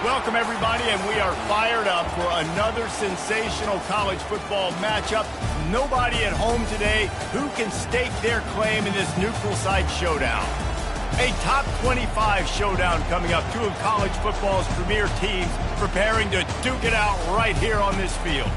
Welcome, everybody, and we are fired up for another sensational college football matchup. Nobody at home today who can stake their claim in this neutral site showdown. A top 25 showdown coming up. Two of college football's premier teams preparing to duke it out right here on this field.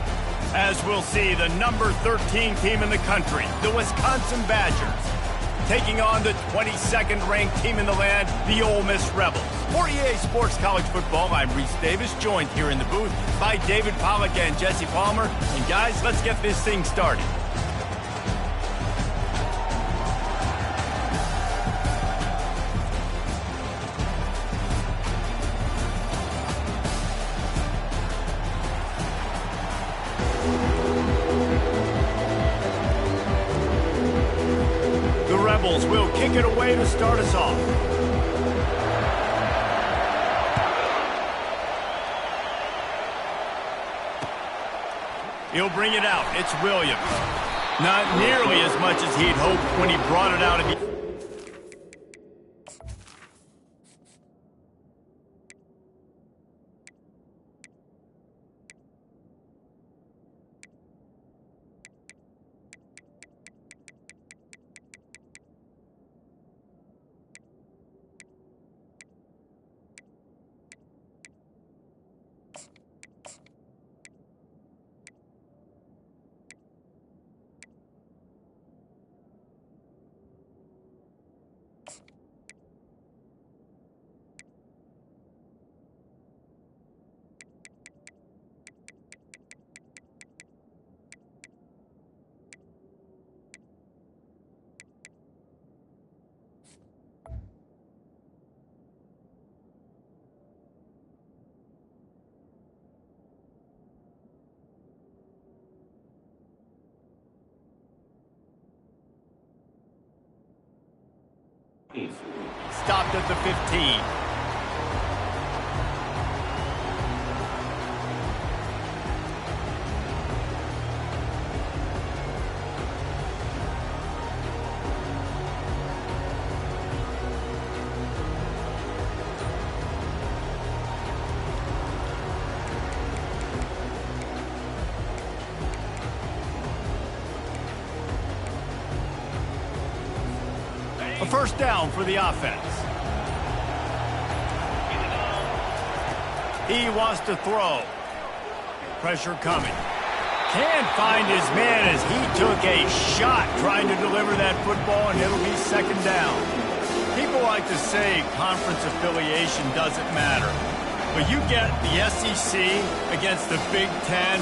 As we'll see, the number 13 team in the country, the Wisconsin Badgers, taking on the 22nd ranked team in the land, the Ole Miss Rebels. For EA Sports College Football, I'm Reese Davis, joined here in the booth by David Pollack and Jesse Palmer. And guys, let's get this thing started. The Rebels will kick it away to start us off. He'll bring it out. It's Williams. Not nearly as much as he'd hoped when he brought it out. Stopped at the 15. A first down for the offense. He wants to throw. Pressure coming. Can't find his man as he took a shot trying to deliver that football, and it'll be second down. People like to say conference affiliation doesn't matter. But you get the SEC against the Big Ten,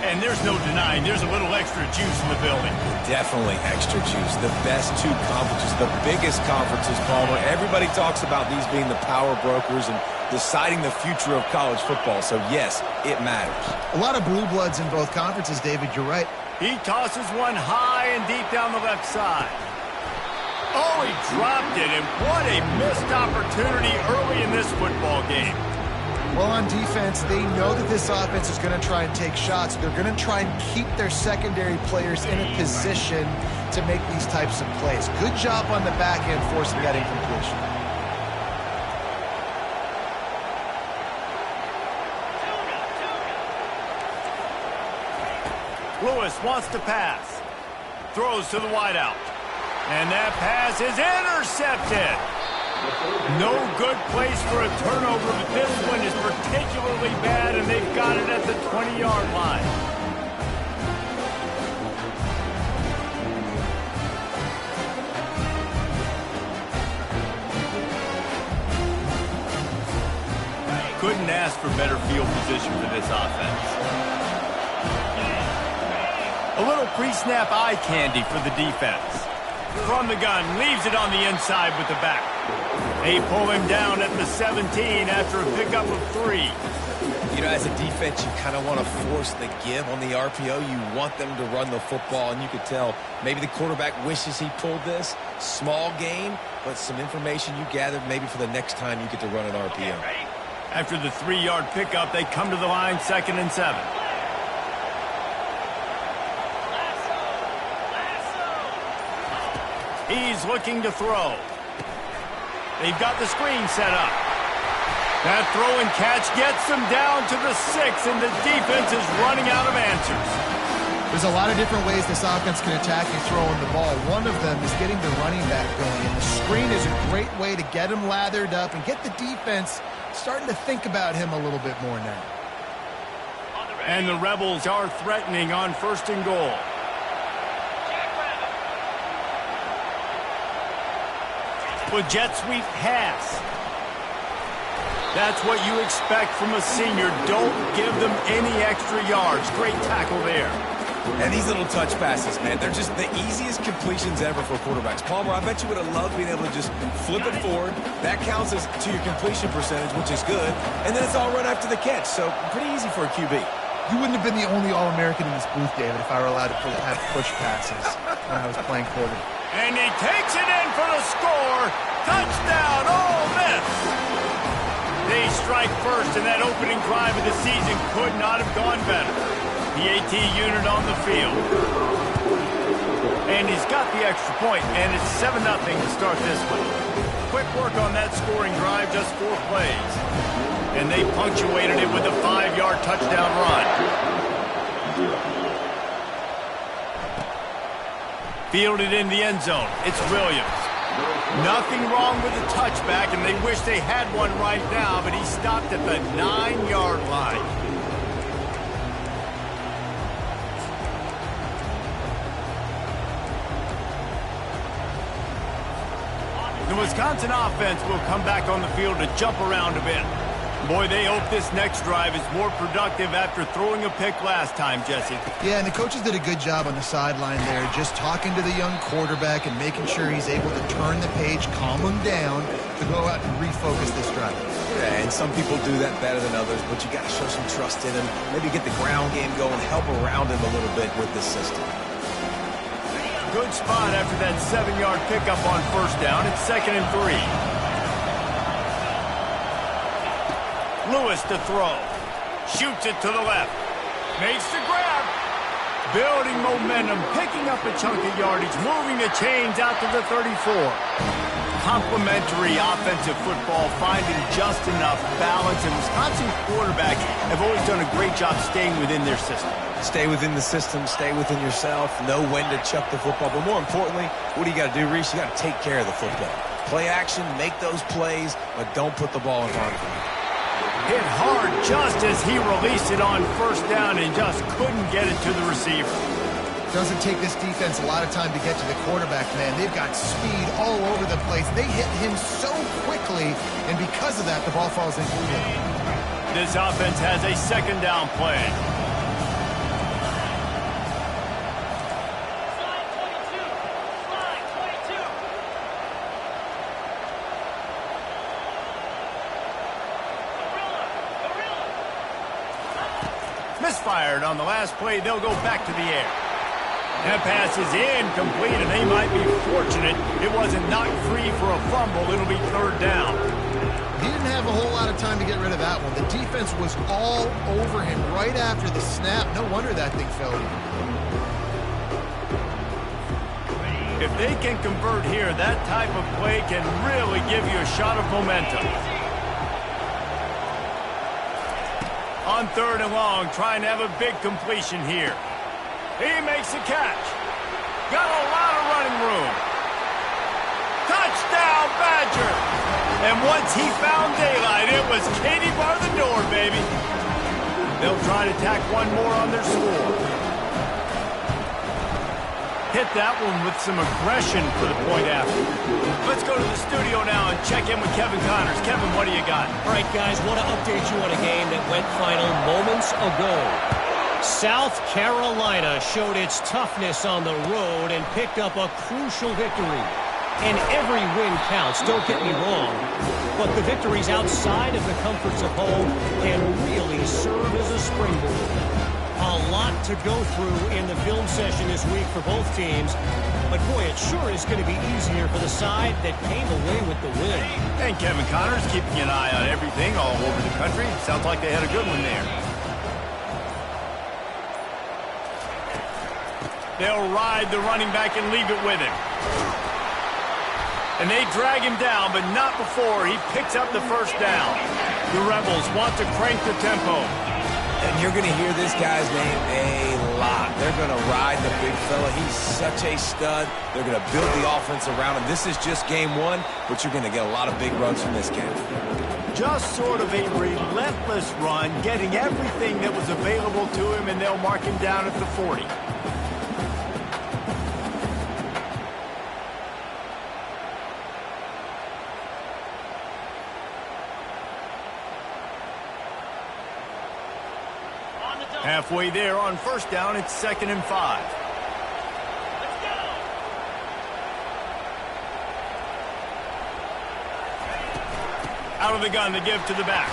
and there's no denying there's a little extra juice in the building. Definitely extra juice. The best two conferences, the biggest conferences, Palmer. Everybody talks about these being the power brokers and deciding the future of college football. So, yes, it matters. A lot of blue bloods in both conferences, David. You're right. He tosses one high and deep down the left side. Oh, he dropped it, and what a missed opportunity early in this football game. Well, on defense, they know that this offense is going to try and take shots. They're going to try and keep their secondary players in a position to make these types of plays. Good job on the back end forcing that incompletion. Lewis wants to pass. Throws to the wideout. And that pass is intercepted. No good place for a turnover, but this one is particularly bad, and they've got it at the 20-yard line. Couldn't ask for better field position for this offense. A little pre-snap eye candy for the defense. From the gun, leaves it on the inside with the back. They pull him down at the 17 after a pickup of 3. You know, as a defense, you kind of want to force the give on the RPO. You want them to run the football, and you could tell maybe the quarterback wishes he pulled this. Small gain, but some information you gathered maybe for the next time you get to run an RPO. After the 3-yard pickup, they come to the line, 2nd and 7. He's looking to throw. They've got the screen set up. That throw and catch gets them down to the 6, and the defense is running out of answers. There's a lot of different ways this offense can attack you throwing the ball. One of them is getting the running back going, and the screen is a great way to get him lathered up and get the defense starting to think about him a little bit more now. And the Rebels are threatening on 1st and goal. With jet sweep pass. That's what you expect from a senior. Don't give them any extra yards. Great tackle there. And these little touch passes, man, they're just the easiest completions ever for quarterbacks. Palmer, I bet you would have loved being able to just flip it forward. That counts as to your completion percentage, which is good. And then it's all run after the catch, so pretty easy for a QB. You wouldn't have been the only All-American in this booth, David, if I were allowed to have push passes when I was playing quarterback. And he takes it in for the score. Touchdown, Ole Miss. They strike first, and that opening drive of the season could not have gone better. The AT unit on the field. And he's got the extra point, and it's 7-0 to start this one. Quick work on that scoring drive, just 4 plays. And they punctuated it with a 5-yard touchdown run. Fielded in the end zone. It's Williams. Nothing wrong with the touchback, and they wish they had one right now, but he stopped at the 9-yard line. The Wisconsin offense will come back on the field to jump around a bit. Boy, they hope this next drive is more productive after throwing a pick last time, Jesse. Yeah, and the coaches did a good job on the sideline there, just talking to the young quarterback and making sure he's able to turn the page, calm him down, to go out and refocus this drive. Yeah, and some people do that better than others, but you got to show some trust in him. Maybe get the ground game going, help around him a little bit with this system. Good spot after that 7-yard pickup on 1st down. It's 2nd and 3. Lewis to throw. Shoots it to the left. Makes the grab. Building momentum, picking up a chunk of yardage, moving the chains out to the 34. Complementary offensive football, finding just enough balance, and Wisconsin quarterbacks have always done a great job staying within their system. Stay within the system, stay within yourself, know when to chuck the football. But more importantly, what do you got to do, Reese? You got to take care of the football. Play action, make those plays, but don't put the ball in front of you. Hit hard just as he released it on 1st down and just couldn't get it to the receiver. Doesn't take this defense a lot of time to get to the quarterback, man. They've got speed all over the place. They hit him so quickly, and because of that, the ball falls incomplete. This offense has a 2nd down play. Misfired on the last play. They'll go back to the air. That pass is incomplete, and they might be fortunate it wasn't knocked free for a fumble. It'll be 3rd down. He didn't have a whole lot of time to get rid of that one. The defense was all over him right after the snap. No wonder that thing fell. If they can convert here, that type of play can really give you a shot of momentum. On 3rd and long, trying to have a big completion here. He makes the catch. Got a lot of running room. Touchdown, Badger! And once he found daylight, it was Katie bar the door, baby. They'll try to tack one more on their score. Hit that one with some aggression for the point after. Let's go to the studio now and check in with Kevin Connors. Kevin, what do you got? All right, guys, want to update you on a game that went final moments ago. South Carolina showed its toughness on the road and picked up a crucial victory. And every win counts, don't get me wrong. But the victories outside of the comforts of home can really serve as a springboard. A lot to go through in the film session this week for both teams. But, boy, it sure is going to be easier for the side that came away with the win. And Kevin Connors keeping an eye on everything all over the country. Sounds like they had a good one there. They'll ride the running back and leave it with him. And they drag him down, but not before he picks up the 1st down. The Rebels want to crank the tempo. And you're going to hear this guy's name a lot. They're going to ride the big fella. He's such a stud. They're going to build the offense around him. This is just game one, but you're going to get a lot of big runs from this game. Just sort of a relentless run, getting everything that was available to him, and they'll mark him down at the 40. Halfway there on first down, it's 2nd and 5. Out of the gun, the give to the back.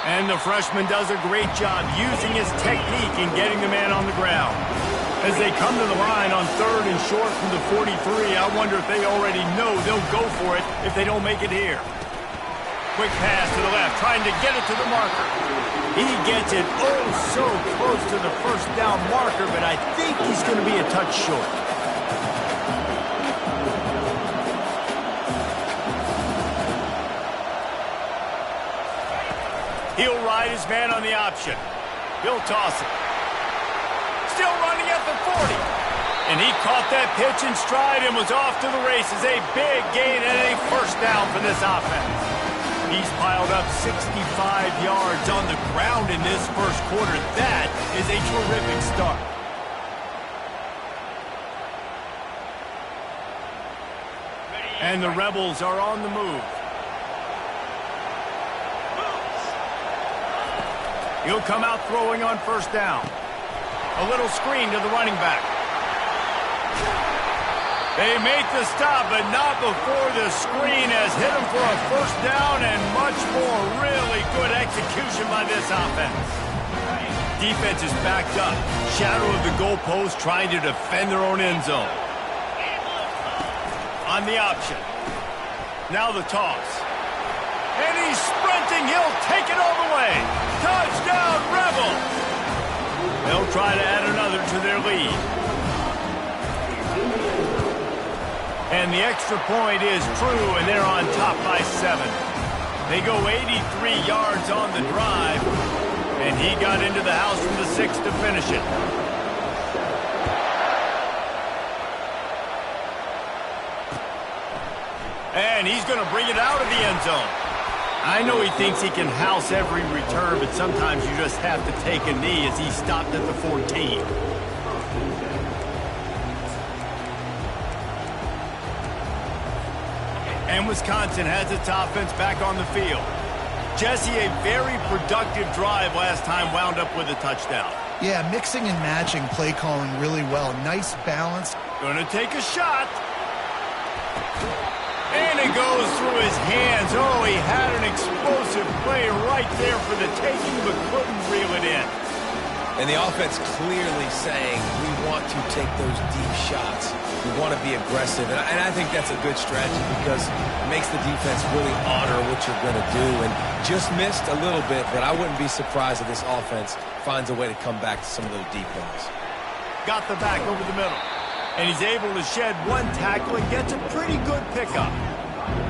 And the freshman does a great job using his technique and getting the man on the ground. As they come to the line on 3rd and short from the 43, I wonder if they already know they'll go for it if they don't make it here. Quick pass to the left, trying to get it to the marker. He gets it oh so close to the first down marker, but I think he's going to be a touch short. He'll ride his man on the option. He'll toss it. Still running at the 40. And he caught that pitch in stride and was off to the races. A big gain and a first down for this offense. He's piled up 65 yards on the ground in this first quarter. That is a terrific start. And the Rebels are on the move. He'll come out throwing on first down. A little screen to the running back. They make the stop, but not before the screen has hit him for a first down and much more. Really good execution by this offense. Defense is backed up. Shadow of the goalpost trying to defend their own end zone. On the option. Now the toss. And he's sprinting. He'll take it all the way. Touchdown, Rebels! They'll try to add another to their lead. And the extra point is true, and they're on top by 7. They go 83 yards on the drive, and he got into the house from the 6 to finish it. And he's going to bring it out of the end zone. I know he thinks he can house every return, but sometimes you just have to take a knee as he stopped at the 14. And Wisconsin has its offense back on the field. Jesse, a very productive drive last time, wound up with a touchdown. Yeah, mixing and matching play calling really well. Nice balance. Gonna take a shot. And it goes through his hands. Oh, he had an explosive play right there for the taking, but couldn't reel it in. And the offense clearly saying, we want to take those deep shots. We want to be aggressive. And I think that's a good strategy because it makes the defense really honor what you're going to do. And just missed a little bit, but I wouldn't be surprised if this offense finds a way to come back to some of those deep ones. Got the back over the middle. And he's able to shed one tackle and gets a pretty good pickup.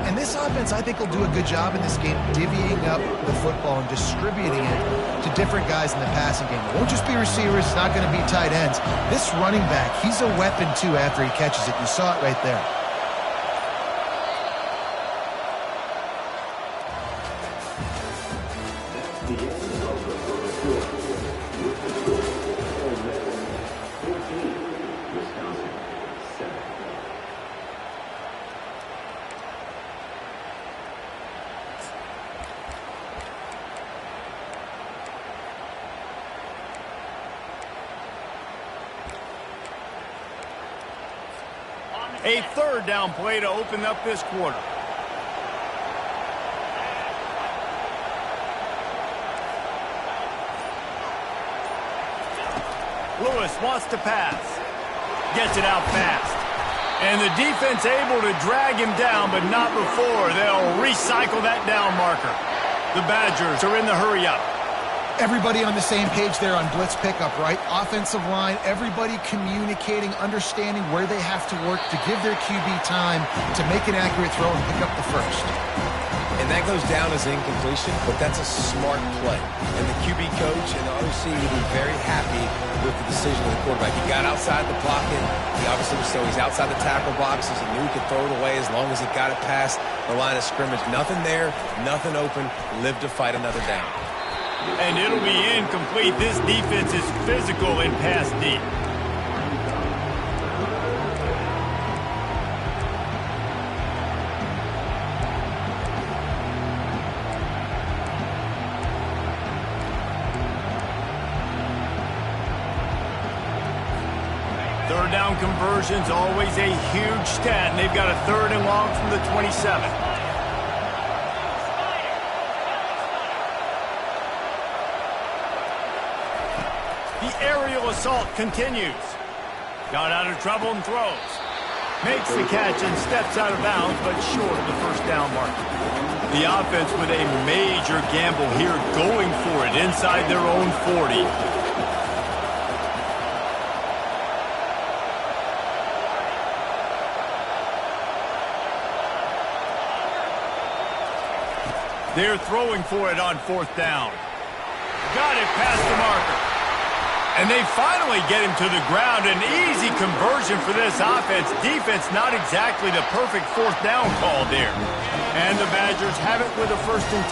And this offense, I think, will do a good job in this game divvying up the football and distributing it to different guys in the passing game. It won't just be receivers. It's not going to be tight ends. This running back, he's a weapon, too, after he catches it. You saw it right there. A third down play to open up this quarter. Lewis wants to pass. Gets it out fast. And the defense able to drag him down, but not before. They'll recycle that down marker. The Badgers are in the hurry-up. Everybody on the same page there on blitz pickup, right? Offensive line, everybody communicating, understanding where they have to work to give their QB time to make an accurate throw and pick up the first. And And that goes down as incompletion, but that's a smart play. And the QB coach and the OC will be very happy with the decision of the quarterback. He got outside the pocket. He obviously was so he's outside the tackle boxes. He knew he could throw it away as long as he got it past the line of scrimmage. Nothing there, nothing open. Live to fight another down. And it'll be incomplete. This defense is physical in pass deep. Third down conversion's always a huge stat, and they've got a 3rd and long from the 27. The aerial assault continues. Got out of trouble and throws. Makes the catch and steps out of bounds, but short of the first down mark. The offense with a major gamble here, going for it inside their own 40. They're throwing for it on 4th down. Got it past the marker. And they finally get him to the ground. An easy conversion for this offense. Defense not exactly the perfect 4th down call there. And the Badgers have it with a 1st and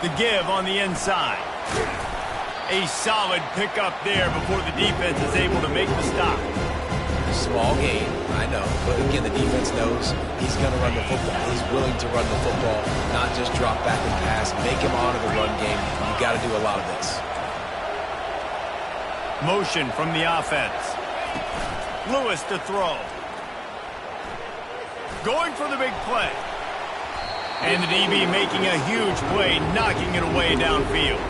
10. The give on the inside. A solid pickup there before the defense is able to make the stop. Small gain, I know, but again, the defense knows he's going to run the football. He's willing to run the football, not just drop back and pass, make him honor the run game. You got to do a lot of this. Motion from the offense. Lewis to throw. Going for the big play. And the DB making a huge play, knocking it away downfield.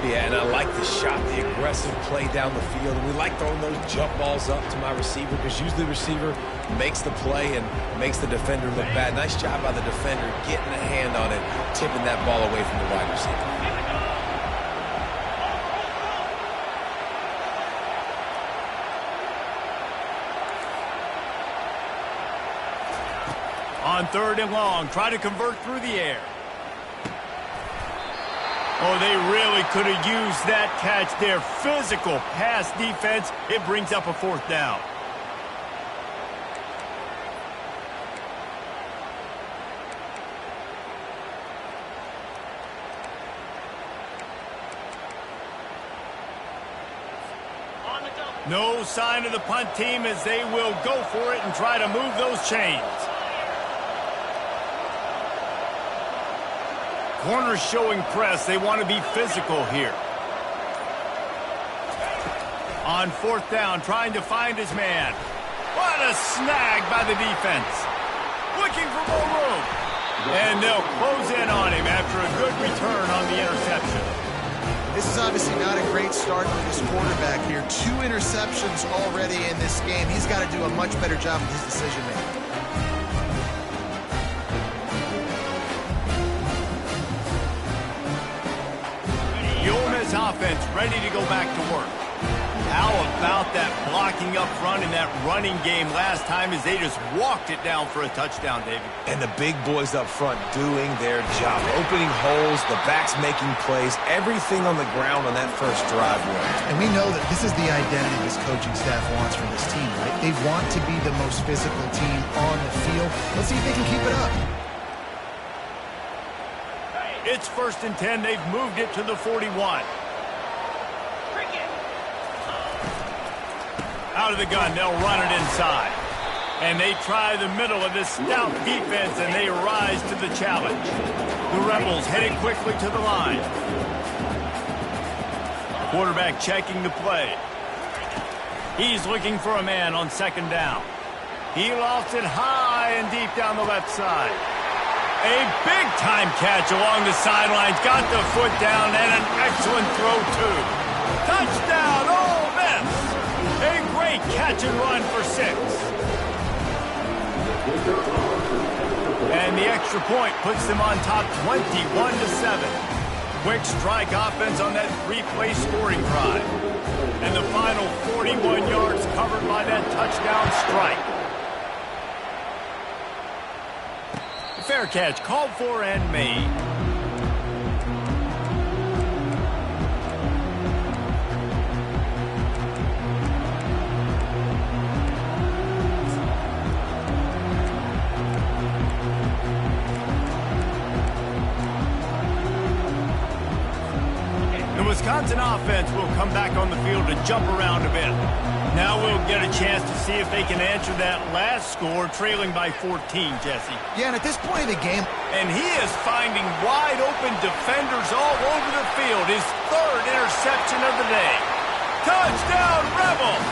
Yeah, and I like the shot, the aggressive play down the field. And we like throwing those jump balls up to my receiver because usually the receiver makes the play and makes the defender look bad. Nice job by the defender getting a hand on it, tipping that ball away from the wide receiver. On 3rd and long, try to convert through the air. Oh, they really could have used that catch there. Physical pass defense. It brings up a 4th down. No sign of the punt team as they will go for it and try to move those chains. Corners showing press. They want to be physical here. On 4th down, trying to find his man. What a snag by the defense. Looking for more room. And they'll close in on him after a good return on the interception. This is obviously not a great start for this quarterback here. 2 interceptions already in this game. He's got to do a much better job with his decision-making. Offense ready to go back to work. How about that blocking up front and that running game last time as they just walked it down for a touchdown, David? And the big boys up front doing their job. Opening holes, the backs making plays, everything on the ground on that first drive worked. And we know that this is the identity this coaching staff wants from this team, right? They want to be the most physical team on the field. Let's see if they can keep it up. It's 1st and 10. They've moved it to the 41. Out of the gun, they'll run it inside. And they try the middle of this stout defense, and they rise to the challenge. The Rebels headed quickly to the line. Quarterback checking the play. He's looking for a man on 2nd down. He lofts it high and deep down the left side. A big-time catch along the sidelines. Got the foot down, and an excellent throw, too. Touchdown, Ole Miss! A great catch and run for 6. And the extra point puts them on top 21-7. Quick strike offense on that 3-play scoring drive. And the final 41 yards covered by that touchdown strike. Fair catch, called for and made. The Wisconsin offense will come back on the field to jump around a bit. Now we'll get a chance to see if they can answer that last score, trailing by 14, Jesse. Yeah, and at this point of the game... And he is finding wide-open defenders all over the field. His third interception of the day. Touchdown, Rebels!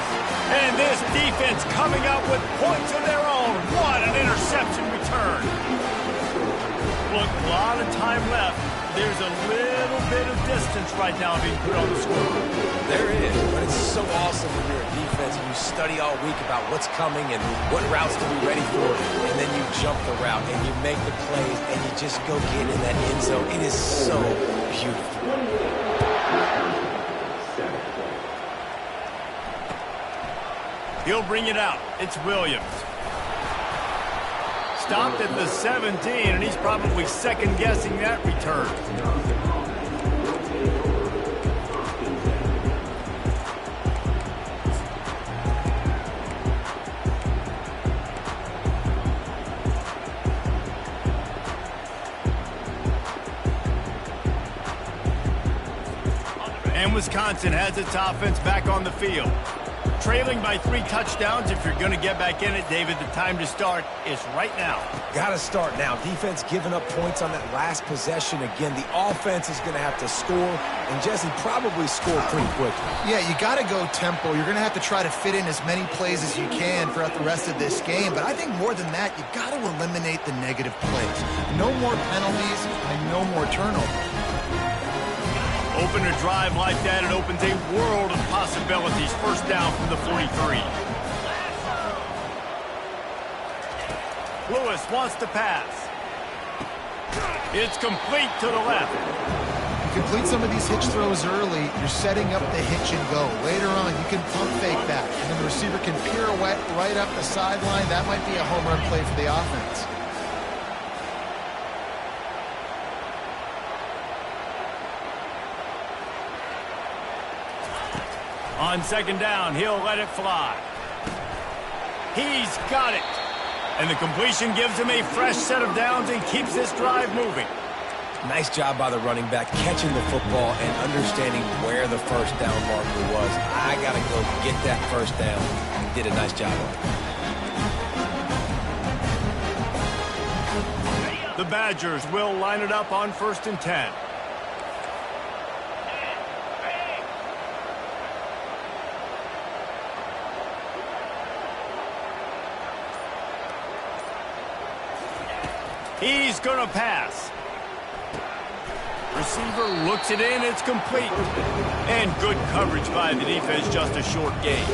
And this defense coming up with points of their own. What an interception return. Look, a lot of time left. There's a little bit of distance right now being put on the scoreboard. There is, but it's so awesome when you're a defense and you study all week about what's coming and what routes to be ready for, and then you jump the route and you make the plays and you just go get in that end zone. It is so beautiful. He'll bring it out. It's Williams. Stopped at the 17, and he's probably second-guessing that return. And Wisconsin has its offense back on the field. Trailing by 3 touchdowns. If you're going to get back in it, David, the time to start is right now. Got to start now. Defense giving up points on that last possession. Again, the offense is going to have to score, and Jesse probably score pretty quickly. Yeah, you got to go tempo. You're going to have to try to fit in as many plays as you can throughout the rest of this game. But I think more than that, you got to eliminate the negative plays. No more penalties and no more turnovers. Open a drive like that, it opens a world of possibilities. First down from the 43. Lewis wants to pass. It's complete to the left. You complete some of these hitch throws early, you're setting up the hitch and go. Later on, you can pump fake back, and then the receiver can pirouette right up the sideline. That might be a home run play for the offense. On second down, he'll let it fly. He's got it. And the completion gives him a fresh set of downs and keeps this drive moving. Nice job by the running back, catching the football and understanding where the first down marker was. I got to go get that first down. He did a nice job on it. The Badgers will line it up on 1st and 10. He's going to pass. Receiver looks it in. It's complete. And good coverage by the defense, just a short gain.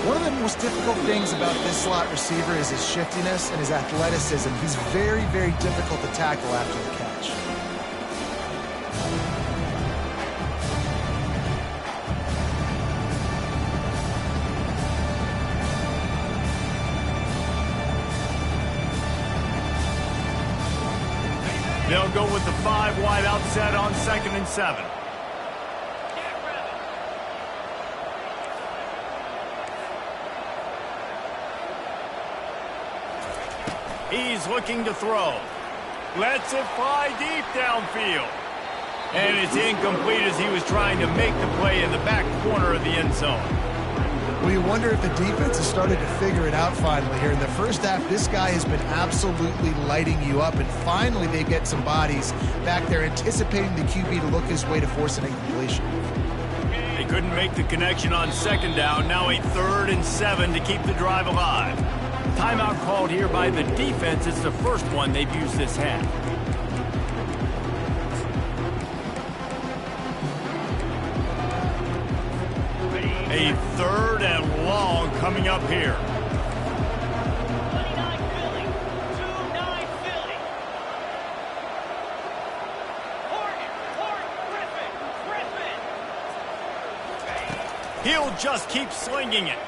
One of the most difficult things about this slot receiver is his shiftiness and his athleticism. He's very, very difficult to tackle after the catch. They'll go with the 5 wide outset on 2nd and 7. He's looking to throw. Lets it fly deep downfield. And it's incomplete as he was trying to make the play in the back corner of the end zone. Well, you wonder if the defense has started to figure it out finally here. In the first half, this guy has been absolutely lighting you up, and finally they get some bodies back there anticipating the QB to look his way to force an incompletion. They couldn't make the connection on 2nd down. Now a 3rd and 7 to keep the drive alive. Timeout called here by the defense. It's the first one they've used this half. A 3rd and long coming up here. 29 Philly. 2-9 Philly. Griffin. He'll just keep slinging it.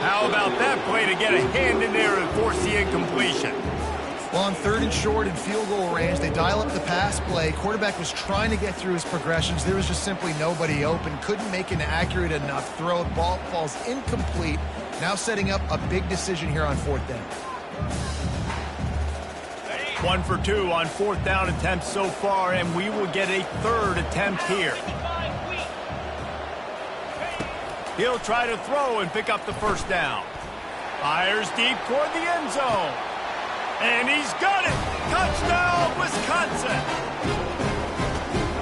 How about that play to get a hand in there and force the incompletion? Well, on 3rd and short and field goal range, they dial up the pass play. Quarterback was trying to get through his progressions. There was just simply nobody open. Couldn't make an accurate enough throw. Ball falls incomplete. Now setting up a big decision here on 4th down. 1 for 2 on 4th down attempts so far, and we will get a 3rd attempt here. He'll try to throw and pick up the 1st down. Fires deep toward the end zone. And he's got it! Touchdown, Wisconsin!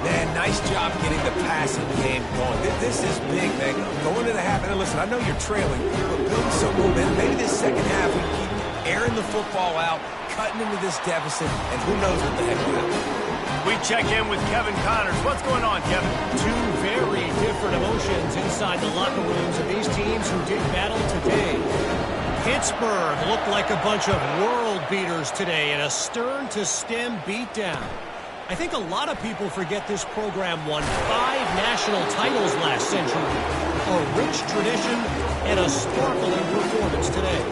Man, nice job getting the passing game going. This is big, man. Going to the half, and listen, I know you're trailing, but building some momentum. Maybe this second half we keep airing the football out, cutting into this deficit, and who knows what the heck will happen. We check in with Kevin Connors. What's going on, Kevin? Two very different emotions inside the locker rooms of these teams who did battle today. Pittsburgh looked like a bunch of world beaters today in a stern-to-stem beatdown. I think a lot of people forget this program won 5 national titles last century. A rich tradition and a sparkling performance today.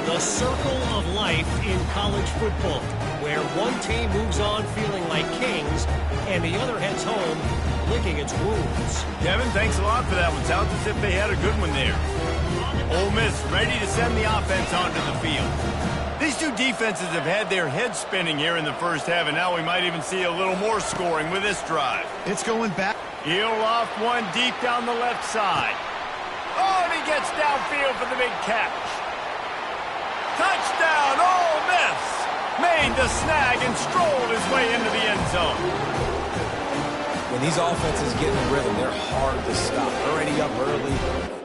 The circle of life in college football, where one team moves on feeling like kings and the other heads home licking its wounds. Kevin, thanks a lot for that one. Sounds as if they had a good one there. Ole Miss ready to send the offense onto the field. These two defenses have had their heads spinning here in the first half, and now we might even see a little more scoring with this drive. It's going back. He'll off one deep down the left side. Oh, and he gets downfield for the big catch. Touchdown, Ole Miss! Made the snag and strolled his way into the end zone. When these offenses get in the rhythm, they're hard to stop. Already up early.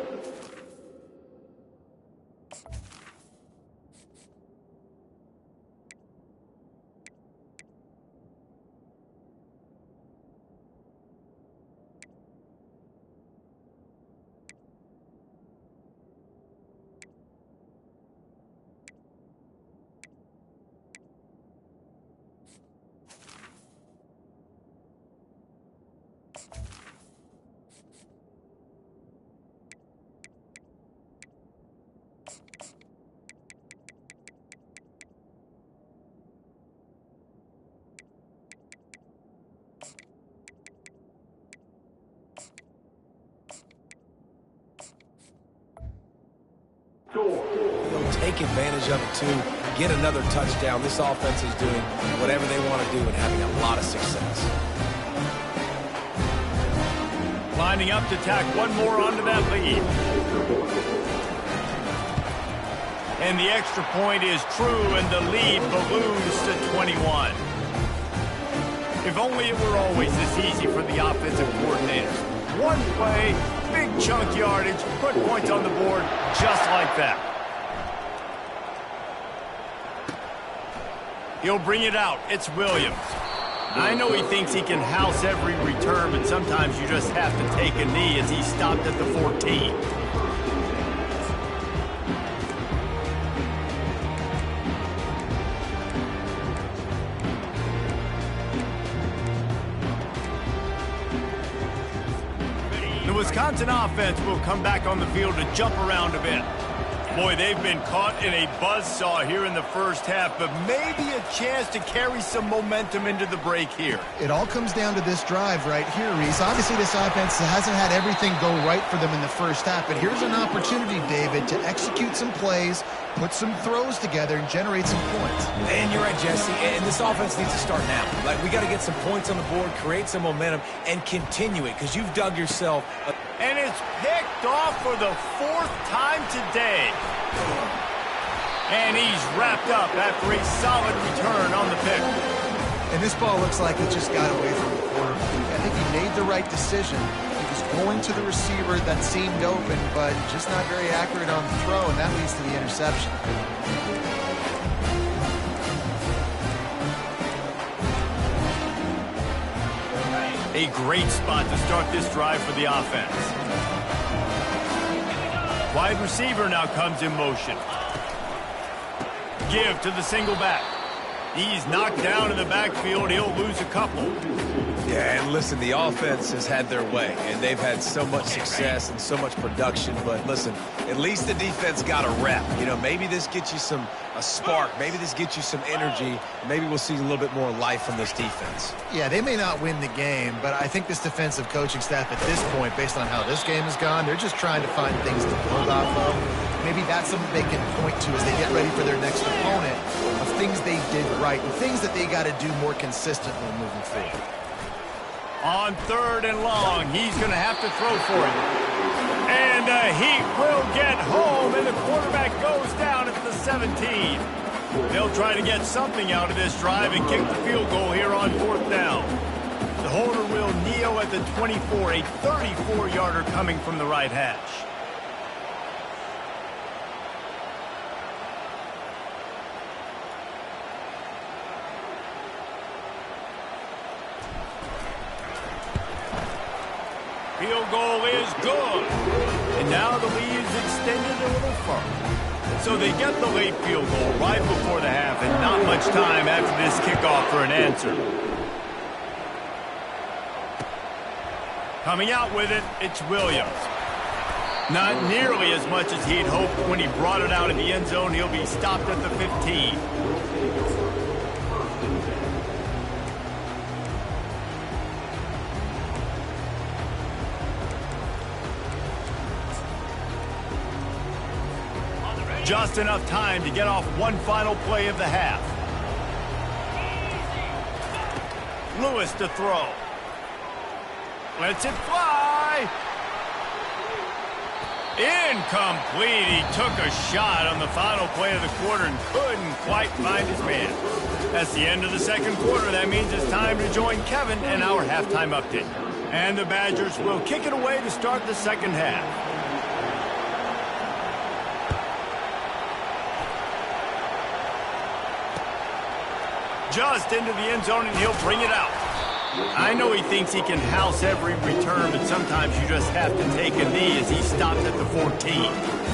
They'll take advantage of it, too. Get another touchdown. This offense is doing whatever they want to do and having a lot of success. Lining up to tack one more onto that lead. And the extra point is true, and the lead balloons to 21. If only it were always this easy for the offensive coordinators. One play, big chunk yardage, put points on the board just like that. He'll bring it out. It's Williams. I know he thinks he can house every return, but sometimes you just have to take a knee as he stopped at the 14. The Wisconsin offense will come back on the field to jump around a bit. Boy, they've been caught in a buzzsaw here in the first half, but maybe a chance to carry some momentum into the break here. It all comes down to this drive right here, Reese. Obviously, this offense hasn't had everything go right for them in the first half, but here's an opportunity, David, to execute some plays, put some throws together, and generate some points. And you're right, Jesse, and this offense needs to start now. Like, we got to get some points on the board, create some momentum, and continue it, because you've dug yourself a... And it's picked off for the 4th time today. And he's wrapped up after a solid return on the pick. And this ball looks like it just got away from the quarterback. I think he made the right decision. He was going to the receiver that seemed open, but just not very accurate on the throw, and that leads to the interception. A great spot to start this drive for the offense. Wide receiver now comes in motion. Give to the single back. He's knocked down in the backfield. He'll lose a couple. Yeah, and listen, the offense has had their way, and they've had so much success and so much production. But listen, at least the defense got a rep. You know, maybe this gets you a spark. Maybe this gets you some energy. Maybe we'll see a little bit more life from this defense. Yeah, they may not win the game, but I think this defensive coaching staff at this point, based on how this game has gone, they're just trying to find things to build off of. Maybe that's something they can point to as they get ready for their next opponent, of things they did right and things that they got to do more consistently moving forward. On 3rd and long, he's going to have to throw for it. And he will get home, and the quarterback goes down at the 17. They'll try to get something out of this drive and kick the field goal here on 4th down. The holder will kneel at the 24, a 34-yarder coming from the right hash. Field goal is good. And now the lead is extended a little further. So they get the late field goal right before the half, and not much time after this kickoff for an answer. Coming out with it, it's Williams. Not nearly as much as he'd hoped when he brought it out in the end zone. He'll be stopped at the 15. Just enough time to get off one final play of the half. Lewis to throw. Lets it fly. Incomplete. He took a shot on the final play of the quarter and couldn't quite find his man. That's the end of the second quarter. That means it's time to join Kevin and our halftime update. And the Badgers will kick it away to start the second half. Just into the end zone, and he'll bring it out. I know he thinks he can house every return, but sometimes you just have to take a knee as he stopped at the 14.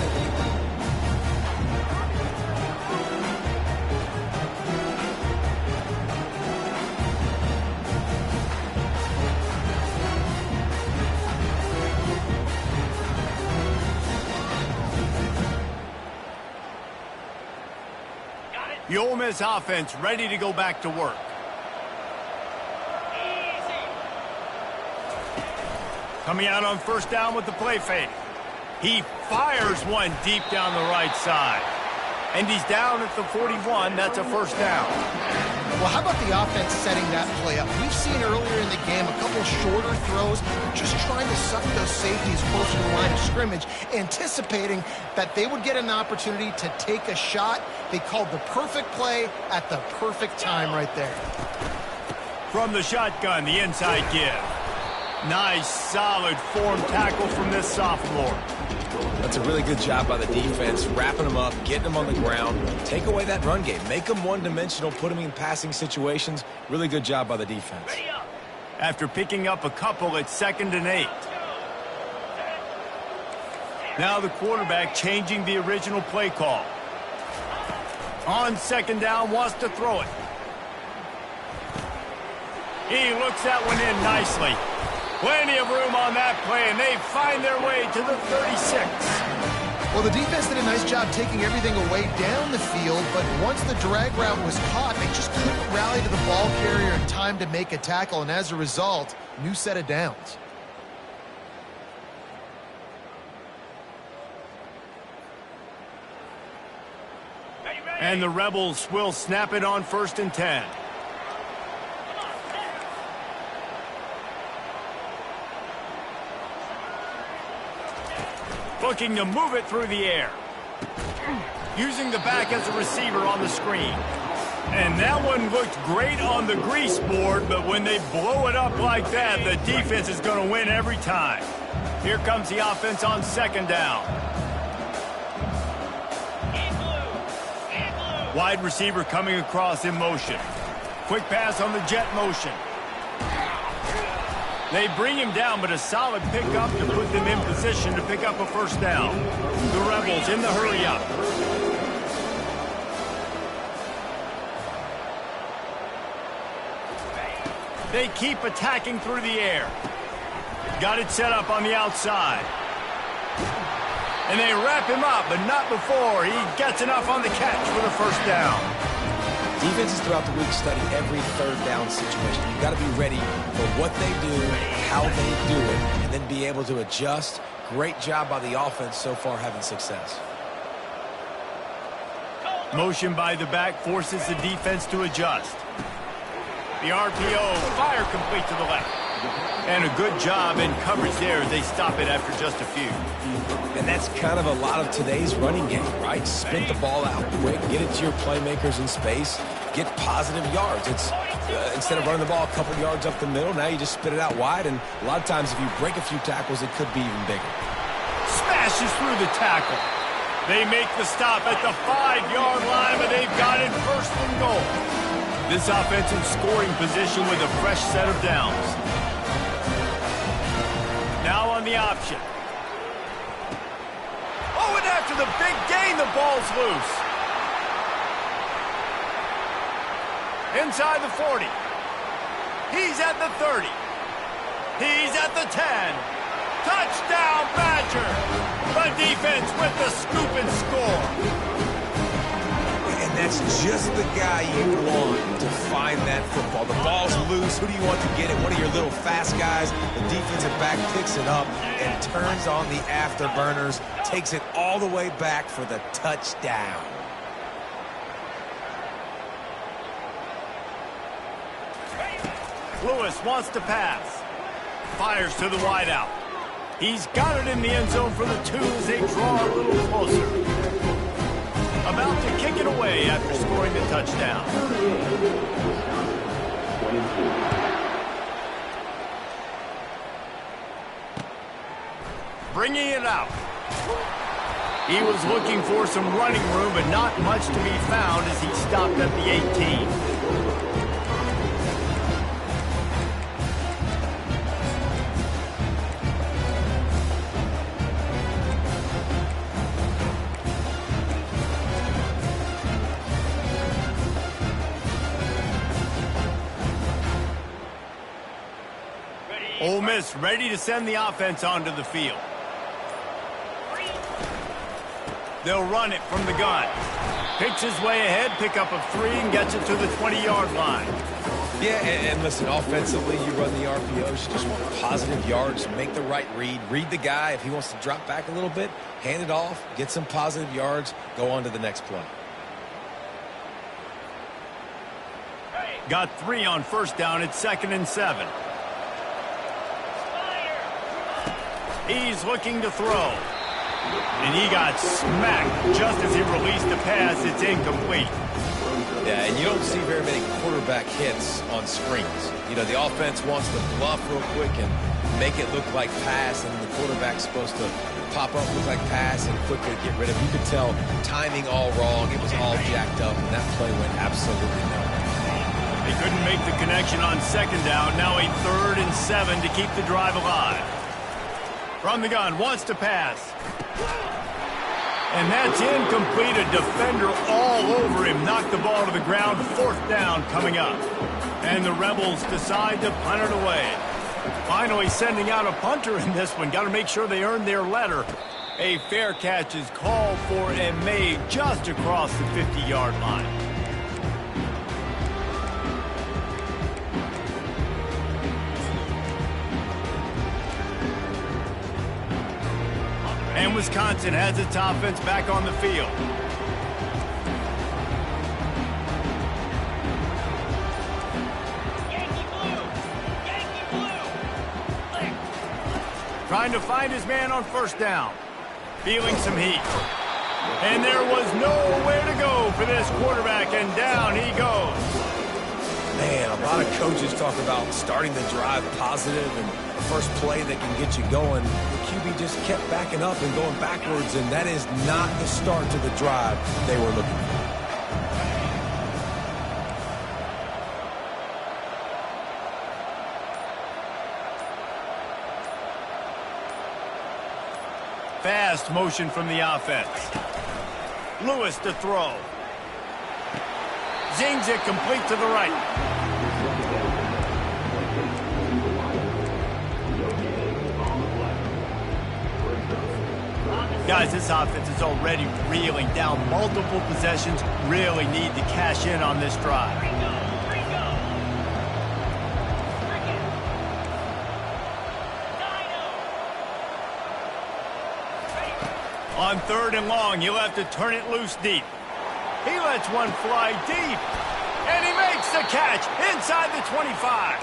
The Ole Miss offense ready to go back to work. Coming out on 1st down with the play fake. He fires one deep down the right side. And he's down at the 41. That's a 1st down. Well, how about the offense setting that play up? We've seen earlier in the game a couple shorter throws, just trying to suck those safeties closer to the line of scrimmage, anticipating that they would get an opportunity to take a shot. They called the perfect play at the perfect time right there. From the shotgun, the inside give. Nice, solid form tackle from this sophomore. That's a really good job by the defense, wrapping them up, getting them on the ground. Take away that run game. Make them one-dimensional, put them in passing situations. Really good job by the defense. After picking up a couple at 2nd and 8. Now the quarterback changing the original play call. On 2nd down, wants to throw it. He looks that one in nicely. Plenty of room on that play, and they find their way to the 36. Well, the defense did a nice job taking everything away down the field, but once the drag route was caught, they just couldn't rally to the ball carrier in time to make a tackle, and as a result, new set of downs. And the Rebels will snap it on 1st and 10. Looking to move it through the air. Using the back as a receiver on the screen. And that one looked great on the grease board, but when they blow it up like that, the defense is going to win every time. Here comes the offense on 2nd down. Wide receiver coming across in motion. Quick pass on the jet motion. They bring him down, but a solid pickup to put them in position to pick up a 1st down. The Rebels in the hurry-up. They keep attacking through the air. Got it set up on the outside. And they wrap him up, but not before he gets enough on the catch for the first down. Defenses throughout the week study every third down situation. You've got to be ready for what they do, how they do it, and then be able to adjust. Great job by the offense so far having success. Motion by the back forces the defense to adjust. The RPO, fire complete to the left. And a good job in coverage there as they stop it after just a few. And that's kind of a lot of today's running game, right? Spit the ball out quick, get it to your playmakers in space, get positive yards. It's instead of running the ball a couple yards up the middle, now you just spit it out wide, and a lot of times if you break a few tackles, it could be even bigger. Smashes through the tackle. They make the stop at the 5-yard line, but they've got it first and goal. This offense in scoring position with a fresh set of downs. Now on the option. Oh, and after the big gain, the ball's loose. Inside the 40. He's at the 30. He's at the 10. Touchdown, Badger. The defense with the scoop and score. And that's just the guy you want to find that football. The ball's loose. Who do you want to get it? One of your little fast guys. The defensive back picks it up and turns on the afterburners, takes it all the way back for the touchdown. Lewis wants to pass. Fires to the wideout. He's got it in the end zone for the 2 as they draw a little closer. About to kick it away after scoring the touchdown. Bringing it out. He was looking for some running room, but not much to be found as he stopped at the 18. Ole Miss ready to send the offense onto the field. They'll run it from the gun. Picks his way ahead, pick up of 3, and gets it to the 20-yard line. Yeah, and listen, offensively, you run the RPOs. You just want positive yards, make the right read the guy. If he wants to drop back a little bit, hand it off, get some positive yards, go on to the next play. Got 3 on first down at 2nd and 7. He's looking to throw. And he got smacked just as he released the pass. It's incomplete. Yeah, and you don't see very many quarterback hits on screens. You know, the offense wants to bluff real quick and make it look like pass, and the quarterback's supposed to pop up, look like pass, and quickly get rid of it. You could tell timing all wrong. It was all jacked up, and that play went absolutely nowhere. They couldn't make the connection on 2nd down. Now a 3rd and 7 to keep the drive alive. From the gun, wants to pass. And that's incomplete. A defender all over him. Knocked the ball to the ground. 4th down coming up. And the Rebels decide to punt it away. Finally sending out a punter in this one. Got to make sure they earn their letter. A fair catch is called for and made just across the 50-yard line. And Wisconsin has its offense back on the field. Yankee blue! Yankee blue! Trying to find his man on first down. Feeling some heat. And there was nowhere to go for this quarterback, and down he goes. Man, a lot of coaches talk about starting the drive positive and the first play that can get you going. The QB just kept backing up and going backwards, and that is not the start to the drive they were looking for. Fast motion from the offense. Lewis to throw. Zings it complete to the right. Guys, this offense is already reeling down multiple possessions. Really need to cash in on this drive. On 3rd and long, you'll have to turn it loose deep. He lets one fly deep. And he makes the catch inside the 25.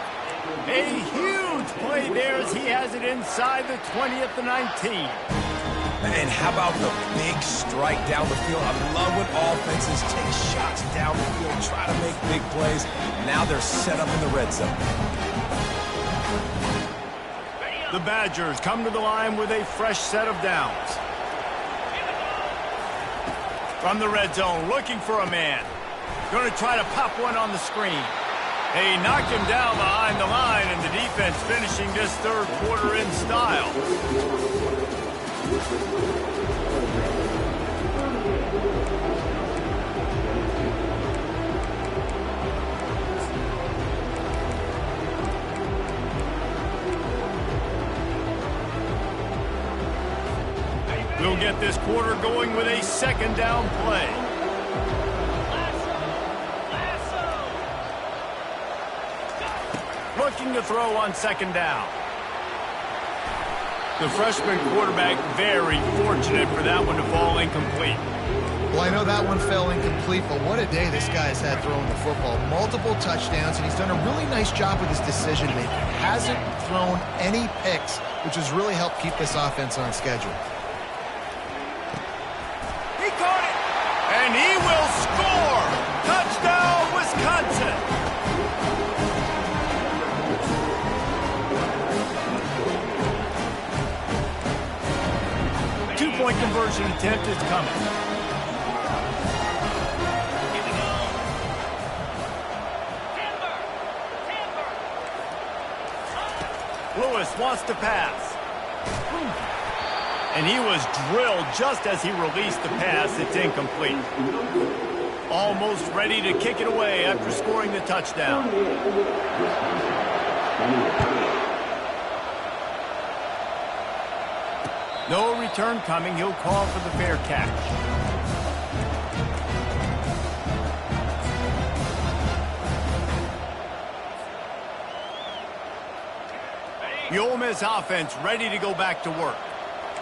A huge play there as he has it inside the 20 at the 19. And how about the big strike down the field? I love when offenses take shots down the field, try to make big plays. Now they're set up in the red zone. The Badgers come to the line with a fresh set of downs. From the red zone, looking for a man. Going to try to pop one on the screen. He knocked him down behind the line, and the defense finishing this 3rd quarter in style. We'll get this quarter going with a 2nd down play. Looking to throw on 2nd down. The freshman quarterback very fortunate for that one to fall incomplete. Well, I know that one fell incomplete, but what a day this guy has had throwing the football. Multiple touchdowns, and he's done a really nice job with his decision-making. Hasn't thrown any picks, which has really helped keep this offense on schedule. He caught it, and he will score! Touchdown, Wisconsin! Two-point conversion attempt is coming. Lewis wants to pass. And he was drilled just as he released the pass. It's incomplete. Almost ready to kick it away after scoring the touchdown. No return coming. He'll call for the fair catch. The Ole Miss offense ready to go back to work.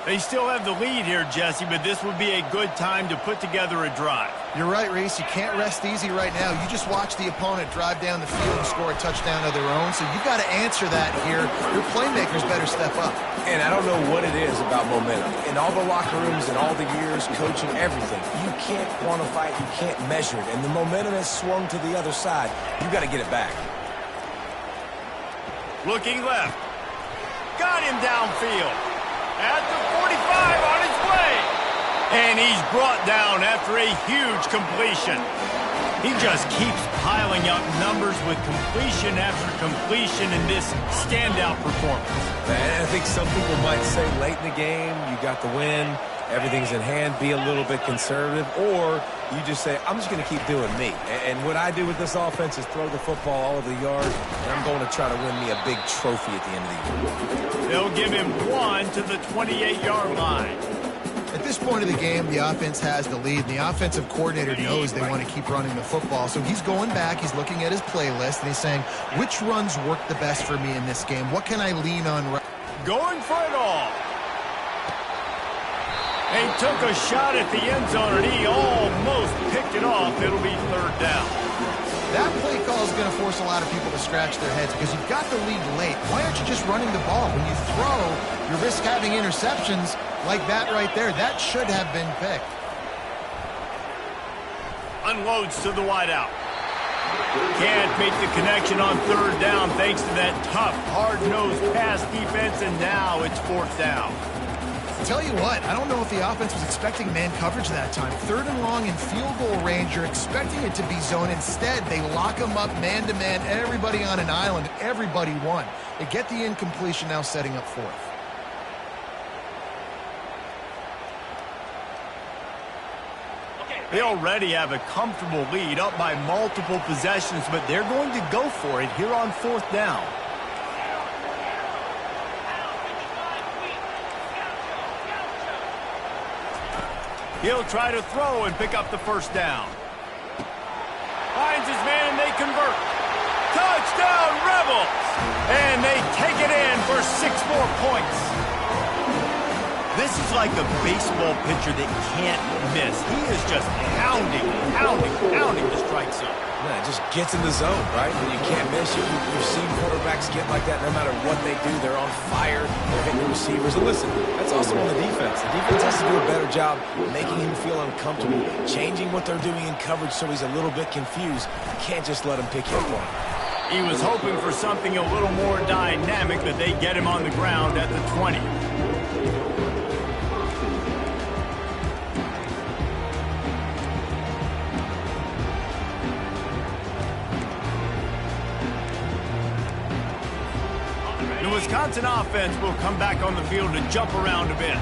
They still have the lead here, Jesse, but this would be a good time to put together a drive. You're right, Reese. You can't rest easy right now. You just watch the opponent drive down the field and score a touchdown of their own, so you've got to answer that here. Your playmakers better step up. And I don't know what it is about momentum. In all the locker rooms and all the years, coaching, everything, you can't quantify it, you can't measure it. And the momentum has swung to the other side. You've got to get it back. Looking left. Got him downfield. At the 45 on his way. And he's brought down after a huge completion. He just keeps piling up numbers with completion after completion in this standout performance. And I think some people might say late in the game, you got the win, everything's in hand, be a little bit conservative, or you just say, I'm just going to keep doing me. And what I do with this offense is throw the football all over the yard, and I'm going to try to win me a big trophy at the end of the year. They'll give him one to the 28-yard line. At this point of the game, the offense has the lead, and the offensive coordinator knows they want to keep running the football. So he's going back, he's looking at his playlist, and he's saying, which runs work the best for me in this game? What can I lean on? Going for it all. He took a shot at the end zone, and he almost picked it off. It'll be 3rd down. That play call is going to force a lot of people to scratch their heads because you've got the lead late. Why aren't you just running the ball? When you throw, you risk having interceptions like that right there. That should have been picked. Unloads to the wideout. Can't make the connection on 3rd down thanks to that tough, hard-nosed pass defense, and now it's 4th down. Tell you what, I don't know if the offense was expecting man coverage that time. 3rd and long in field goal range, you're expecting it to be zone. Instead, they lock them up man-to-man, everybody on an island, everybody won. They get the incompletion, now setting up 4th. They already have a comfortable lead up by multiple possessions, but they're going to go for it here on 4th down. He'll try to throw and pick up the first down. Finds his man and they convert. Touchdown, Rebels! And they take it in for 6 more points. This is like a baseball pitcher that can't miss. He is just pounding the strike zone. Yeah, it just gets in the zone, right? When you can't miss, you've seen quarterbacks get like that no matter what they do. They're on fire. They're hitting the receivers. And listen, that's also on the defense. The defense has to do a better job making him feel uncomfortable, changing what they're doing in coverage so he's a little bit confused. You can't just let him pick you apart. He was hoping for something a little more dynamic, but they get him on the ground at the 20. The Wisconsin offense will come back on the field to jump around a bit.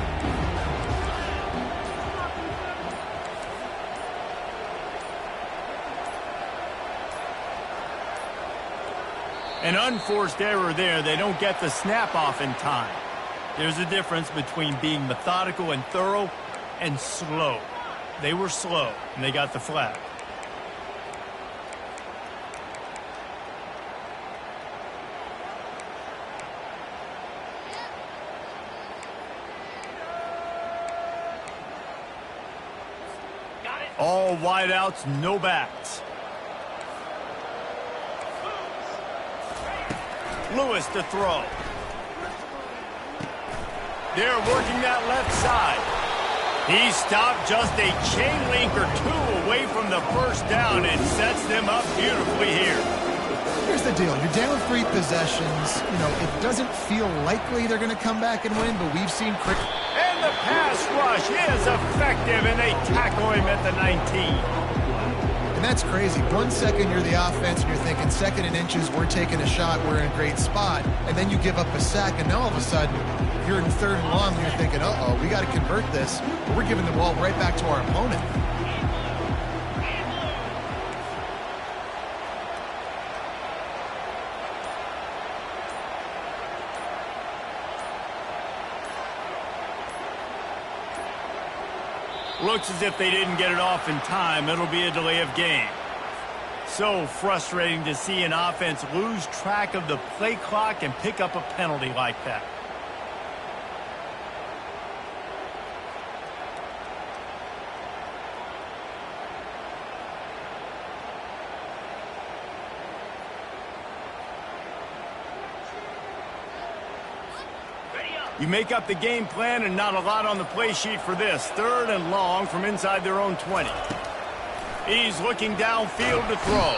An unforced error there. They don't get the snap off in time. There's a difference between being methodical and thorough and slow. They were slow, and they got the flag. All wideouts, no backs. Lewis to throw. They're working that left side. He stopped just a chain link or 2 away from the first down and sets them up beautifully here. Here's the deal. You're down 3 possessions. You know, it doesn't feel likely they're going to come back and win, but we've seen quick. And the pass rush is effective, and they tackle him at the 19. And that's crazy. 1 second you're the offense and you're thinking 2nd and inches, we're taking a shot, we're in a great spot. And then you give up a sack, and now all of a sudden you're in 3rd and long and you're thinking, uh-oh, we got to convert this. But we're giving the ball right back to our opponent. Looks as if they didn't get it off in time. It'll be a delay of game. So frustrating to see an offense lose track of the play clock and pick up a penalty like that. You make up the game plan and not a lot on the play sheet for this. 3rd and long from inside their own 20. He's looking downfield to throw.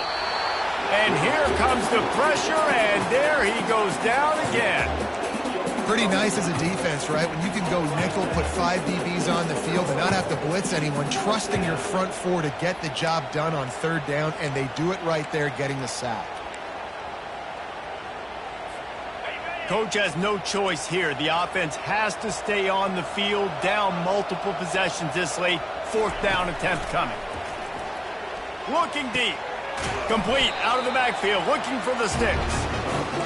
And here comes the pressure, and there he goes down again. Pretty nice as a defense, right? When you can go nickel, put 5 DBs on the field and not have to blitz anyone, trusting your front 4 to get the job done on 3rd down, and they do it right there, getting the sack. Coach has no choice here. The offense has to stay on the field, down multiple possessions this late. 4th down attempt coming. Looking deep. Complete out of the backfield, looking for the sticks.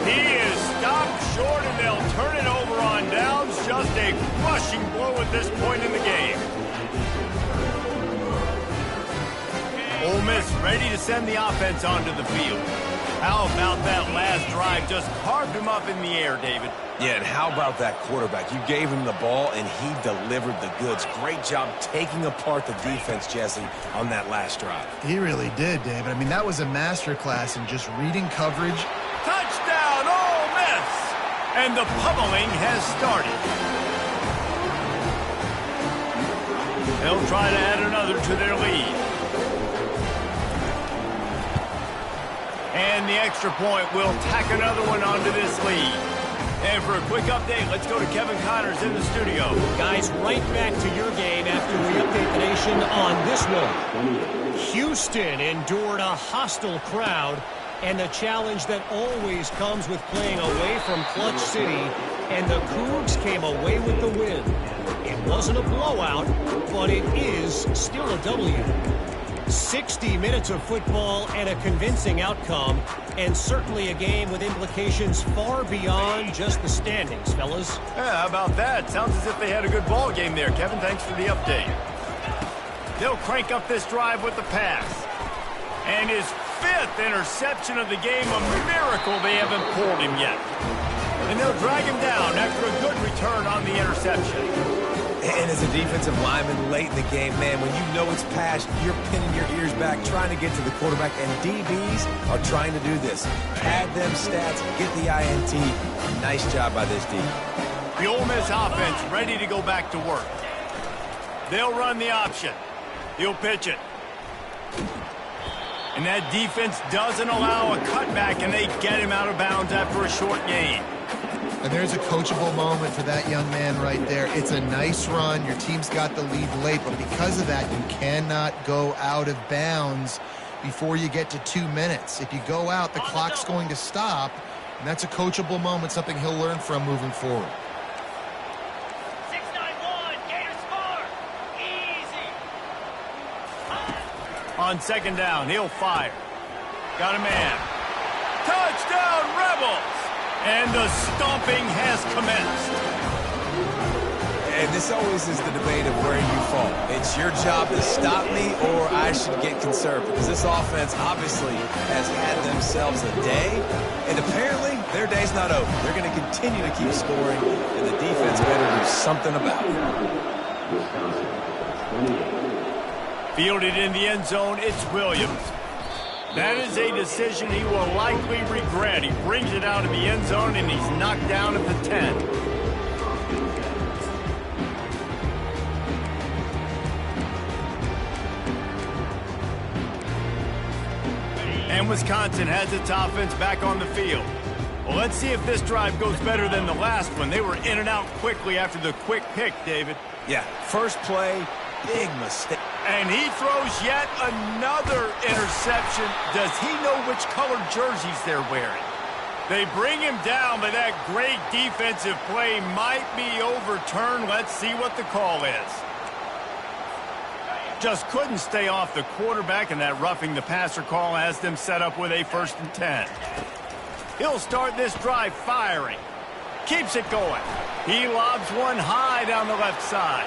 He is stopped short, and they'll turn it over on downs. Just a crushing blow at this point in the game. Ole Miss ready to send the offense onto the field. How about that last drive? Just carved him up in the air, David. Yeah, and how about that quarterback? You gave him the ball, and he delivered the goods. Great job taking apart the defense, Jesse, on that last drive. He really did, David. I mean, that was a masterclass in just reading coverage. Touchdown, Ole Miss! And the pummeling has started. They'll try to add another to their lead. And the extra point will tack another one onto this lead. And for a quick update, let's go to Kevin Connors in the studio. Guys, right back to your game after we update the nation on this one. Houston endured a hostile crowd and the challenge that always comes with playing away from Clutch City, and the Cougs came away with the win. It wasn't a blowout, but it is still a W. 60 minutes of football and a convincing outcome, and certainly a game with implications far beyond just the standings, fellas. Yeah, how about that? Sounds as if they had a good ball game there. Kevin, thanks for the update. They'll crank up this drive with the pass. And his 5th interception of the game, a miracle they haven't pulled him yet. And they'll drag him down after a good return on the interception. And as a defensive lineman late in the game, man, when you know it's past, you're pinning your ears back, trying to get to the quarterback, and DBs are trying to do this. Pad them stats, get the INT. Nice job by this D. The Ole Miss offense ready to go back to work. They'll run the option. He'll pitch it. And that defense doesn't allow a cutback, and they get him out of bounds after a short gain. And there's a coachable moment for that young man right there. It's a nice run. Your team's got the lead late, but because of that, you cannot go out of bounds before you get to 2 minutes. If you go out, the clock's going to stop, and that's a coachable moment, something he'll learn from moving forward. 6-9-1, Gators score. Easy. On second down, he'll fire. Got a man. Touchdown, Rebels! And the stomping has commenced. And this always is the debate of where you fall. It's your job to stop me, or I should get conserved, because this offense obviously has had themselves a day, and apparently their day's not over. They're going to continue to keep scoring, and the defense better do something about it. Fielded in the end zone, it's Williams. That is a decision he will likely regret. He brings it out of the end zone, and he's knocked down at the 10. And Wisconsin has its offense back on the field. Well, let's see if this drive goes better than the last one. They were in and out quickly after the quick pick, David. Yeah, first play, big mistake. And he throws yet another interception. Does he know which colored jerseys they're wearing? They bring him down, but that great defensive play might be overturned. Let's see what the call is. Just couldn't stay off the quarterback, and that roughing the passer call has them set up with a 1st and 10. He'll start this drive firing. Keeps it going. He lobs one high down the left side.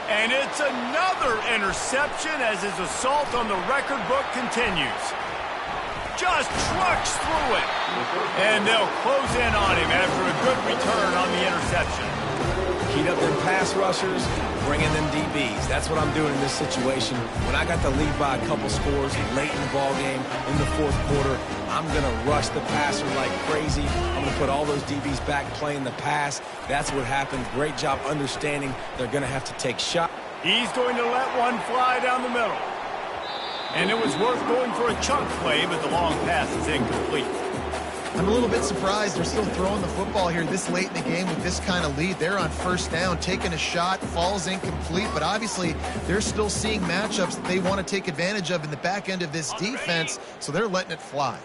And it's another interception as his assault on the record book continues. Just trucks through it. And they'll close in on him after a good return on the interception. Heat up them pass rushers, bring in them DBs. That's what I'm doing in this situation. When I got the lead by a couple scores late in the ball game, in the 4th quarter, I'm going to rush the passer like crazy. I'm going to put all those DBs back playing the pass. That's what happened. Great job understanding they're going to have to take shots. He's going to let one fly down the middle. And it was worth going for a chunk play, but the long pass is incomplete. I'm a little bit surprised they're still throwing the football here this late in the game with this kind of lead. They're on 1st down, taking a shot, falls incomplete, but obviously they're still seeing matchups that they want to take advantage of in the back end of this defense, so they're letting it fly.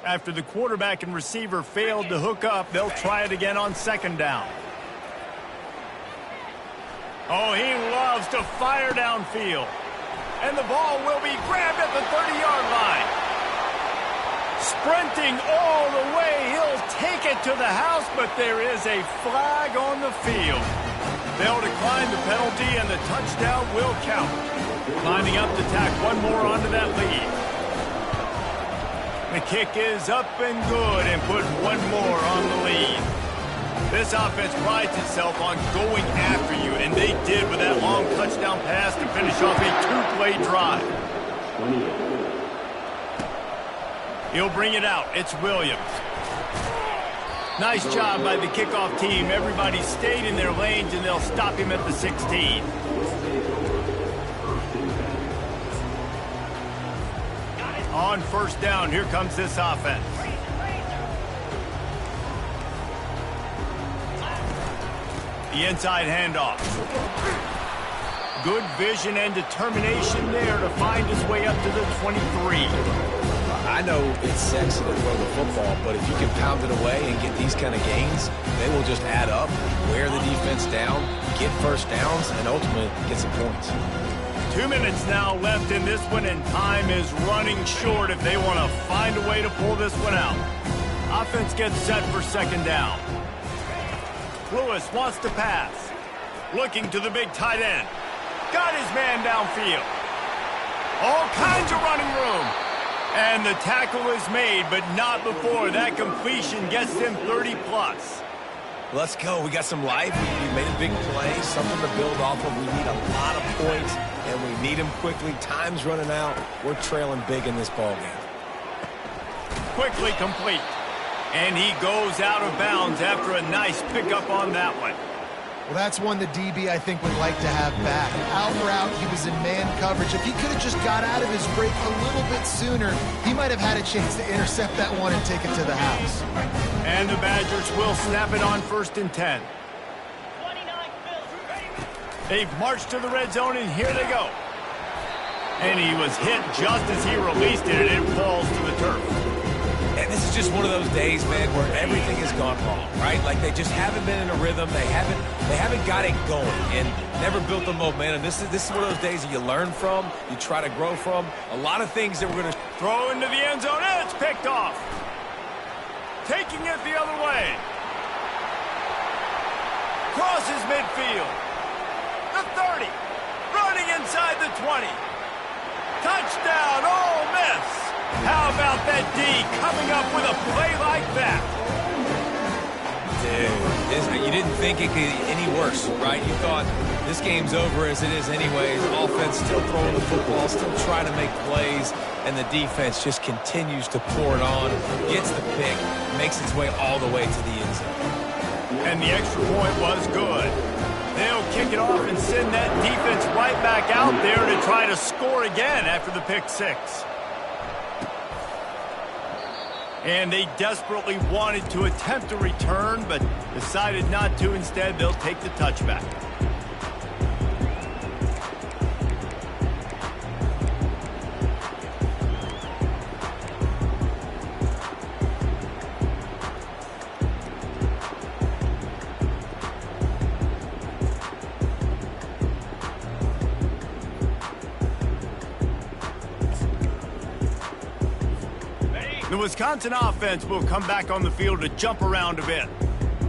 After the quarterback and receiver failed to hook up, they'll try it again on 2nd down. Oh, he loves to fire downfield. And the ball will be grabbed at the 30-yard line. Sprinting all the way, he'll take it to the house, but there is a flag on the field. They'll decline the penalty, and the touchdown will count. Lining up to tack one more onto that lead. The kick is up and good, and put one more on the lead. This offense prides itself on going after you, and they did with that long touchdown pass to finish off a 2-play drive. He'll bring it out. It's Williams. Nice job by the kickoff team. Everybody stayed in their lanes, and they'll stop him at the 16. On 1st down, here comes this offense. The inside handoff. Good vision and determination there to find his way up to the 23. I know it's sexy to throw the football, but if you can pound it away and get these kind of gains, they will just add up, wear the defense down, get 1st downs, and ultimately get some points. 2 minutes now left in this one, and time is running short if they want to find a way to pull this one out. Offense gets set for 2nd down. Lewis wants to pass. Looking to the big tight end. Got his man downfield. All kinds of running room. And the tackle is made, but not before that completion gets them 30+. Let's go. We got some life. We made a big play, something to build off of. We need a lot of points, and we need them quickly. Time's running out. We're trailing big in this ballgame. Quickly complete. And he goes out of bounds after a nice pickup on that one. Well, that's one the DB, I think, would like to have back. Out route, he was in man coverage. If he could have just got out of his break a little bit sooner, he might have had a chance to intercept that one and take it to the house. And the Badgers will snap it on 1st and 10. 29 Bills. They've marched to the red zone, and here they go. And he was hit just as he released it, and it falls to the turf. And this is just one of those days, man, where everything has gone wrong, right? Like they just haven't been in a rhythm. They haven't got it going and never built the momentum. This is one of those days that you learn from, you try to grow from. A lot of things that we're going to Throw into the end zone, and it's picked off. Taking it the other way. Crosses midfield. The 30. Running inside the 20. Touchdown, Ole Miss. How about that D coming up with a play like that? Dude, you didn't think it could get any worse, right? You thought this game's over as it is anyways. Offense still throwing the football, still trying to make plays, and the defense just continues to pour it on, gets the pick, makes its way all the way to the end zone. And the extra point was good. They'll kick it off and send that defense right back out there to try to score again after the pick six. And they desperately wanted to attempt a return, but decided not to. Instead, they'll take the touchback. The Wisconsin offense will come back on the field to jump around a bit.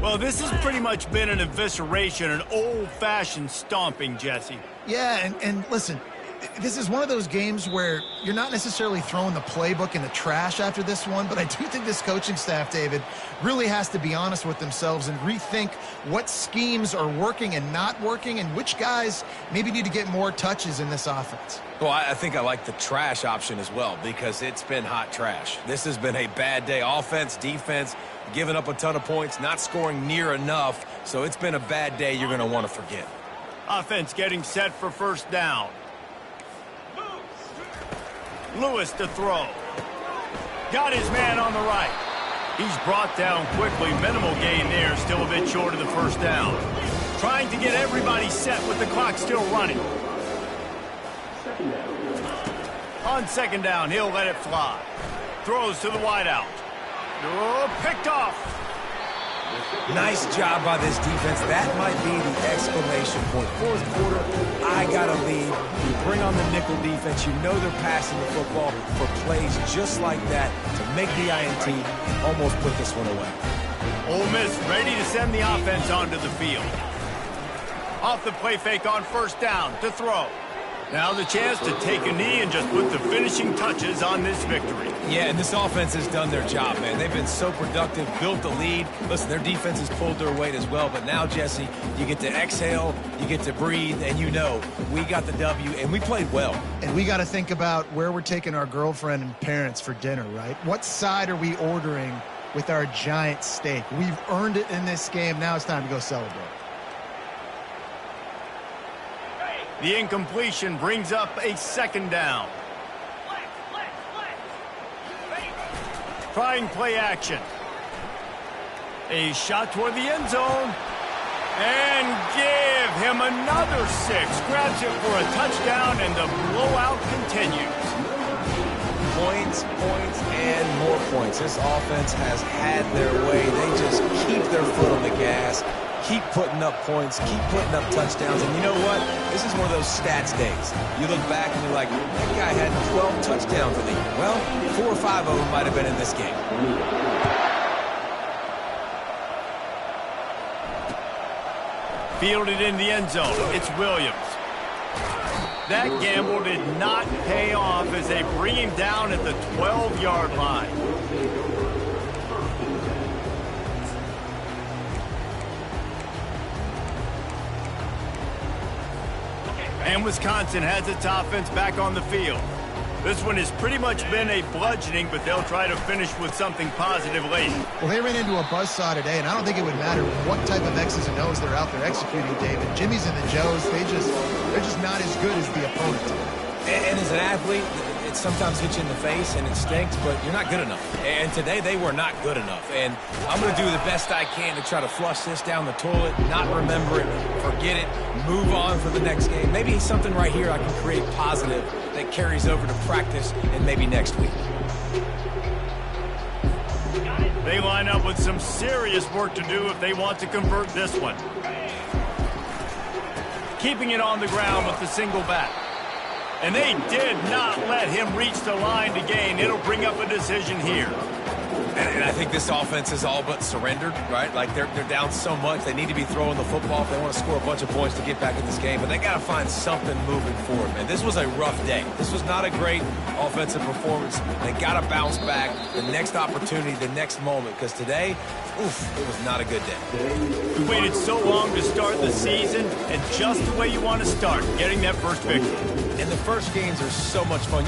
Well, this has pretty much been an evisceration, an old-fashioned stomping, Jesse. Yeah, and listen, this is one of those games where you're not necessarily throwing the playbook in the trash after this one, but I do think this coaching staff, David, really has to be honest with themselves and rethink what schemes are working and not working and which guys maybe need to get more touches in this offense. Well, I think I like the trash option as well because it's been hot trash. This has been a bad day. Offense, defense, giving up a ton of points, not scoring near enough. So it's been a bad day you're going to want to forget. Offense getting set for 1st down. Lewis to throw. Got his man on the right. He's brought down quickly. Minimal gain there. Still a bit short of the 1st down. Trying to get everybody set with the clock still running. On 2nd down, he'll let it fly. Throws to the wideout. Oh, picked off. Nice job by this defense. That might be the exclamation point. 4th quarter, I got a lead. You bring on the nickel defense. You know they're passing the football for plays just like that to make the INT and almost put this one away. Ole Miss ready to send the offense onto the field. Off the play fake on 1st down to throw. Now the chance to take a knee and just put the finishing touches on this victory. Yeah, and this offense has done their job, man. They've been so productive, built the lead. Listen, their defense has pulled their weight as well. But now, Jesse, you get to exhale, you get to breathe, and you know we got the W, and we played well. And we got to think about where we're taking our girlfriend and parents for dinner, right? What side are we ordering with our giant steak? We've earned it in this game. Now it's time to go celebrate. The incompletion brings up a 2nd down. Trying play action. A shot toward the end zone. And give him another 6. Grabs it for a touchdown, and the blowout continues. Points, points, and more points. This offense has had their way. They just keep their foot on the gas. Keep putting up points, keep putting up touchdowns. And you know what? This is one of those stats days. You look back and you're like, that guy had 12 touchdowns in the year. Well, 4 or 5 of them might have been in this game. Fielded in the end zone. It's Williams. That gamble did not pay off as they bring him down at the 12-yard line. And Wisconsin has its offense back on the field. This one has pretty much been a bludgeoning, but they'll try to finish with something positive late. Well, they ran into a buzzsaw today, and I don't think it would matter what type of X's and O's they're out there executing, David. Jimmy's and the Joes, they're just not as good as the opponent. And as an athlete, it sometimes hits you in the face and it stinks, but you're not good enough. And today they were not good enough. And I'm going to do the best I can to try to flush this down the toilet, not remember it, forget it, move on for the next game. Maybe something right here I can create positive that carries over to practice and maybe next week. They line up with some serious work to do if they want to convert this one. Keeping it on the ground with the single back. And they did not let him reach the line to gain. It'll bring up a decision here. And I think this offense is all but surrendered, right? Like they're down so much. They need to be throwing the football if they want to score a bunch of points to get back in this game. But they got to find something moving forward, man. This was a rough day. This was not a great offensive performance. They got to bounce back the next opportunity, the next moment. Because today, oof, it was not a good day. We waited so long to start the season, and just the way you want to start, getting that first victory. And the first games are so much fun.